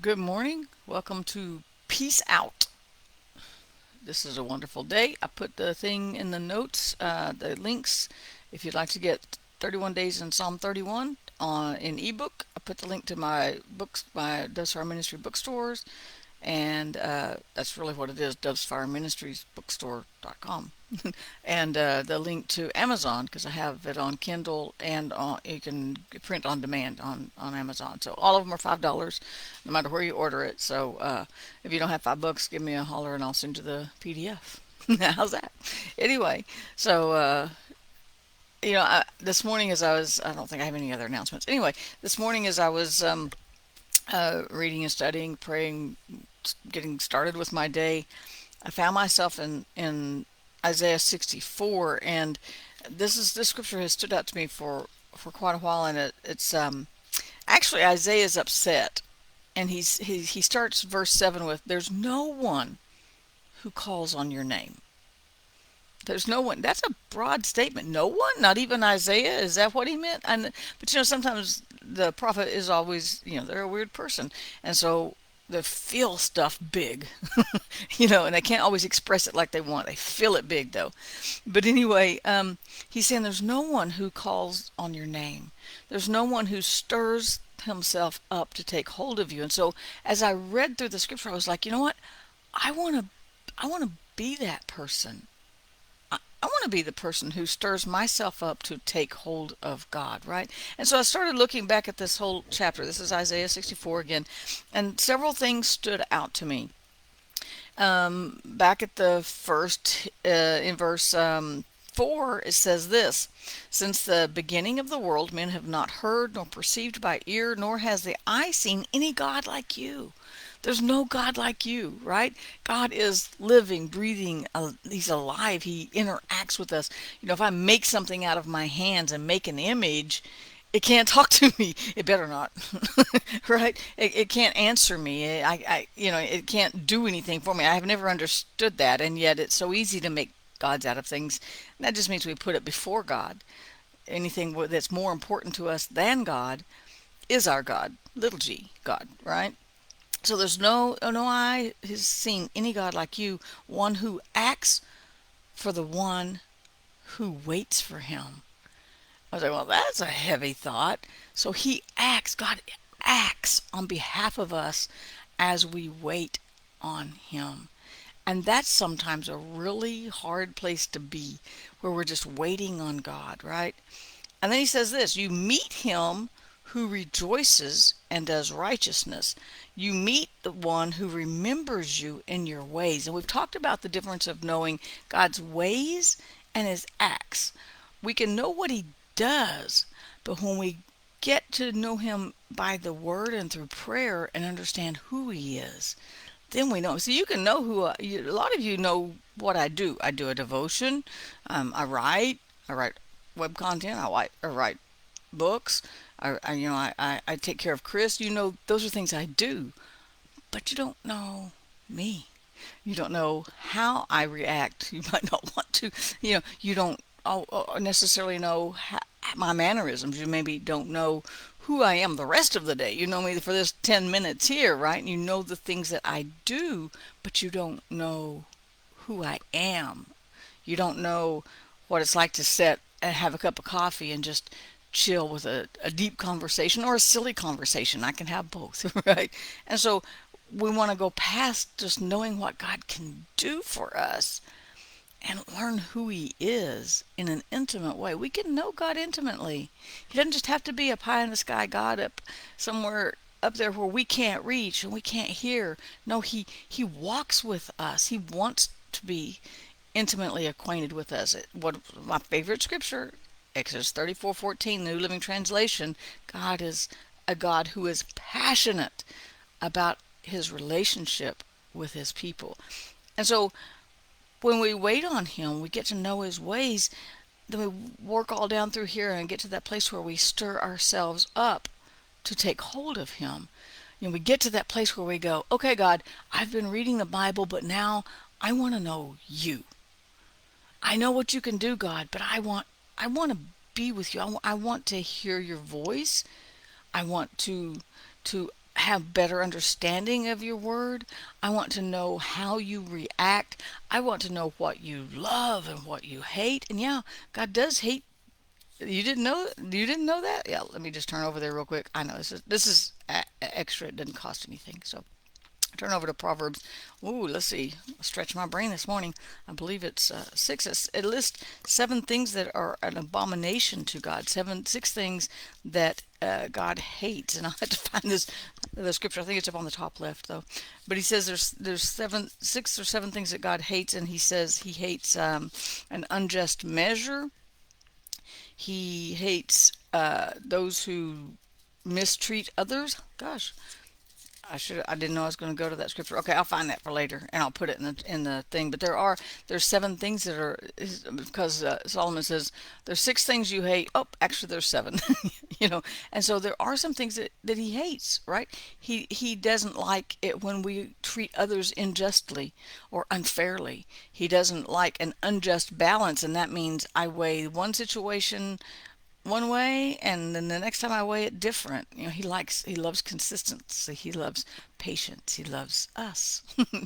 Good morning. Welcome to Peace Out. This is a wonderful day. I put the thing in the notes, the links. If you'd like to get 31 Days in Psalm 31 in ebook, I put the link to my books, my Doves Fire Ministry bookstores, and that's really what it is, Doves Fire Ministries bookstore.com. And the link to Amazon because I have it on Kindle and you can print on demand on Amazon. So all of them are $5 no matter where you order it. So if you don't have $5, give me a holler and I'll send you the PDF. How's that? Anyway, so this morning as I don't think I have any other announcements. Anyway, this morning as I was reading and studying, praying, getting started with my day, I found myself in Isaiah 64, and this scripture has stood out to me for quite a while, and it's actually Isaiah's upset, and he starts verse 7 with, "There's no one who calls on your name." There's no one. That's a broad statement. No one, not even Isaiah. Is that what he meant? And but sometimes the prophet is always, they're a weird person, and so they feel stuff big, and they can't always express it like they want. They feel it big though. But anyway, he's saying there's no one who calls on your name. There's no one who stirs himself up to take hold of you. And so as I read through the scripture, I was like, you know what? I want to, I want to be that person. I want to be the person who stirs myself up to take hold of God, right? And so I started looking back at this whole chapter. This is Isaiah 64 again, and several things stood out to me. Back at the first, in verse 4, it says this: "Since the beginning of the world, men have not heard, nor perceived by ear, nor has the eye seen any God like you." There's no God like you, right? God is living, breathing. He's alive. He interacts with us. If I make something out of my hands and make an image, it can't talk to me. It better not, right? It can't answer me. It can't do anything for me. I have never understood that, and yet it's so easy to make gods out of things. And that just means we put it before God. Anything that's more important to us than God is our God, little g, God, right? So there's no eye has seen any God like you, one who acts for the one who waits for him. I was like, well, that's a heavy thought. So God acts on behalf of us as we wait on him. And that's sometimes a really hard place to be, where we're just waiting on God, right? And then he says this: "You meet him who rejoices and does righteousness." You meet the one who remembers you in your ways. And we've talked about the difference of knowing God's ways and his acts. We can know what he does, but when we get to know him by the word and through prayer and understand who he is, then we know. So you can know a lot of you know what I do. I do a devotion. I write. I write web content. I write books. I take care of Chris. Those are things I do, but you don't know me. You don't know how I react. You might not want to. You don't necessarily know my mannerisms. You maybe don't know who I am the rest of the day. You know me for this 10 minutes here, right? And you know the things that I do, but you don't know who I am. You don't know what it's like to sit and have a cup of coffee and just chill with a deep conversation or a silly conversation. I can have both, right? And so we want to go past just knowing what God can do for us and learn who he is in an intimate way. We can know God intimately. He doesn't just have to be a pie in the sky God up somewhere up there where we can't reach and we can't hear. No, he walks with us. He wants to be intimately acquainted with us. What my favorite scripture, Exodus 34:14, New Living Translation. God is a God who is passionate about his relationship with his people. And so when we wait on him, we get to know his ways. Then we work all down through here and get to that place where we stir ourselves up to take hold of him. We get to that place where we go, okay, God, I've been reading the Bible, but now I want to know you. I know what you can do, God, but I want to be with you. I want to hear your voice. I want to have better understanding of your word. I want to know how you react. I want to know what you love and what you hate. And yeah, God does hate. You didn't know that? Yeah, let me just turn over there real quick. I know this is extra. It doesn't cost anything. So turn over to Proverbs. Ooh, let's see. Stretch my brain this morning. I believe it's six. It lists 7 things that are an abomination to God. Six things that God hates. And I'll have to find the scripture. I think it's up on the top left though. But he says there's 6 or 7 things that God hates, and he says he hates an unjust measure. He hates those who mistreat others. Gosh, I didn't know I was going to go to that scripture. Okay, I'll find that for later and I'll put it in the thing. But there's 7 things that are, because Solomon says there's 6 things you hate. Oh, actually there's 7. And so there are some things that he hates, right? He doesn't like it when we treat others unjustly or unfairly. He doesn't like an unjust balance, and that means I weigh one situation one way and then the next time I weigh it different. He loves consistency. He loves patience. He loves us,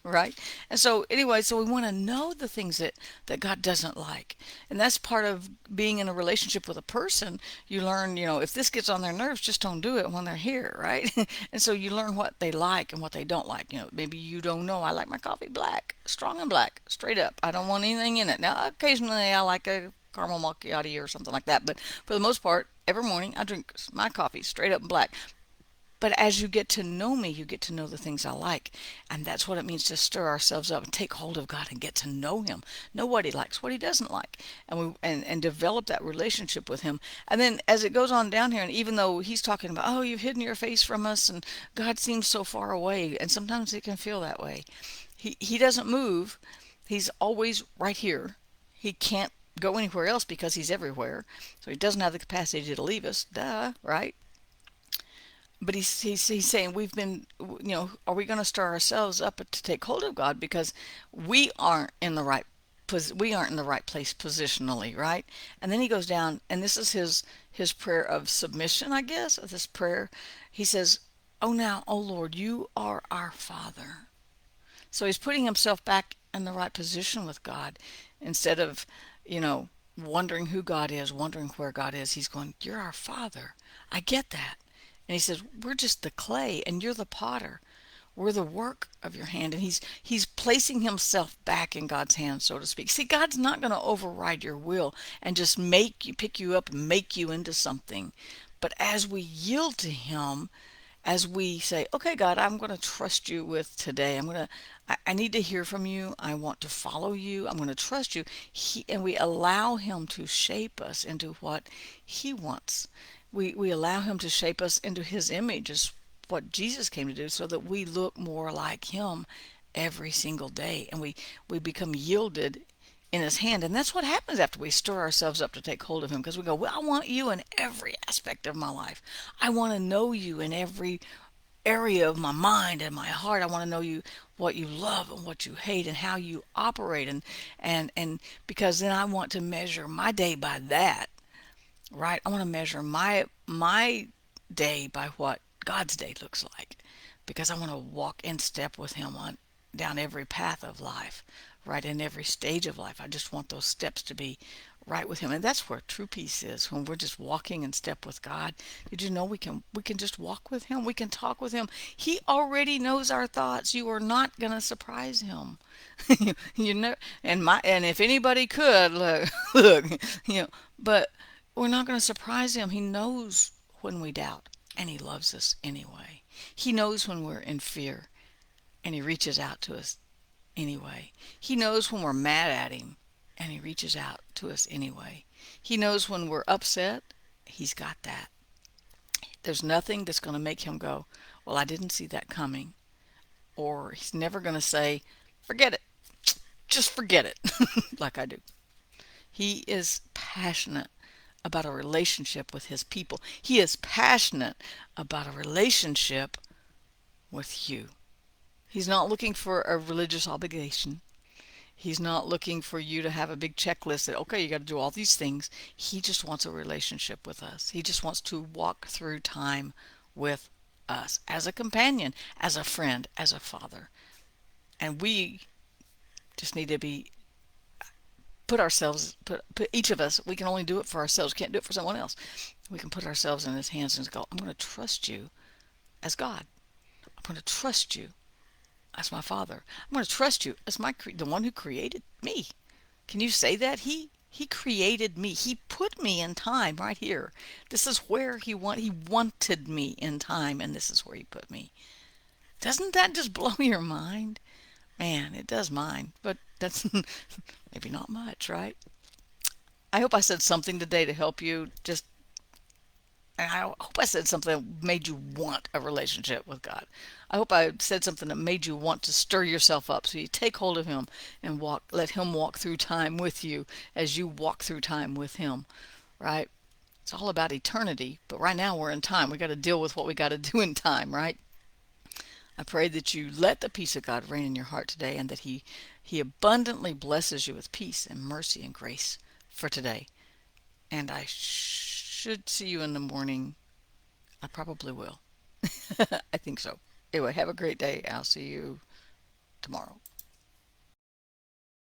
right? And so anyway, so we want to know the things that God doesn't like. And that's part of being in a relationship with a person. You learn, if this gets on their nerves, just don't do it when they're here, right? And so you learn what they like and what they don't like. Maybe you don't know, I like my coffee black, strong and black, straight up. I don't want anything in it. Now, occasionally I like a caramel macchiato or something like that. But for the most part, every morning I drink my coffee straight up black. But as you get to know me, you get to know the things I like. And that's what it means to stir ourselves up and take hold of God and get to know him. Know what he likes, what he doesn't like. And develop that relationship with him. And then as it goes on down here, and even though he's talking about, oh, you've hidden your face from us and God seems so far away, and sometimes it can feel that way. He doesn't move. He's always right here. He can't go anywhere else because he's everywhere. So he doesn't have the capacity to leave us. Duh, right? But he's saying are we going to stir ourselves up to take hold of God because we aren't in the right we aren't in the right place positionally, right? And then he goes down, and this is his prayer of submission, I guess. This prayer, he says, "Oh now, oh Lord, you are our Father." So he's putting himself back in the right position with God instead of, wondering who God is, wondering where God is. He's going, "You're our Father. I get that." And he says, "We're just the clay and you're the potter. We're the work of your hand." And he's placing himself back in God's hands, so to speak. See, God's not going to override your will and just pick you up and make you into something. But as we yield to him, as we say, "Okay, God, I'm going to trust you with today. I need to hear from you. I want to follow you. I'm going to trust you." And we allow him to shape us into what he wants. We allow him to shape us into his image, is what Jesus came to do, so that we look more like him every single day. And we become yielded in his hand. And that's what happens after we stir ourselves up to take hold of him, because we go, "Well, I want you in every aspect of my life. I want to know you in every area of my mind and my heart. I want to know you, what you love and what you hate and how you operate." And because then I want to measure my day by that, right? I want to measure my day by what God's day looks like, because I want to walk in step with him on down every path of life, right, in every stage of life. I just want those steps to be right with him. And that's where true peace is, when we're just walking in step with God. Did you know we can just walk with him? We can talk with him. He already knows our thoughts. You are not going to surprise him. you know and if anybody could look, but we're not going to surprise him. He knows when we doubt, and he loves us anyway. He knows when we're in fear, and he reaches out to us anyway. He knows when we're mad at him, and he reaches out to us anyway. He knows when we're upset. He's got that. There's nothing that's going to make him go, "Well, I didn't see that coming." Or he's never going to say, "Forget it. Just forget it," like I do. He is passionate about a relationship with his people. He is passionate about a relationship with you. He's not looking for a religious obligation. He's not looking for you to have a big checklist that, okay, you got to do all these things. He just wants a relationship with us. He just wants to walk through time with us as a companion, as a friend, as a father. And we just need to be put each of us, we can only do it for ourselves, can't do it for someone else. We can put ourselves in his hands and go, I'm going to trust you as God. I'm going to trust you as my father. I'm going to trust you as the one who created me. Can you say that? He created me. He put me in time right here. This is where he wanted me in time, and this is where he put me. Doesn't that just blow your mind? Man, it does mine. But that's maybe not much, right? I hope I said something today to help you. And I hope I said something that made you want a relationship with God. I hope I said something that made you want to stir yourself up so you take hold of him and let him walk through time with you as you walk through time with him, right? It's all about eternity, but right now we're in time. We got to deal with what we got to do in time, right? I pray that you let the peace of God reign in your heart today, and that he abundantly blesses you with peace and mercy and grace for today. And I should see you in the morning. I probably will. I think so. Anyway, have a great day. I'll see you tomorrow.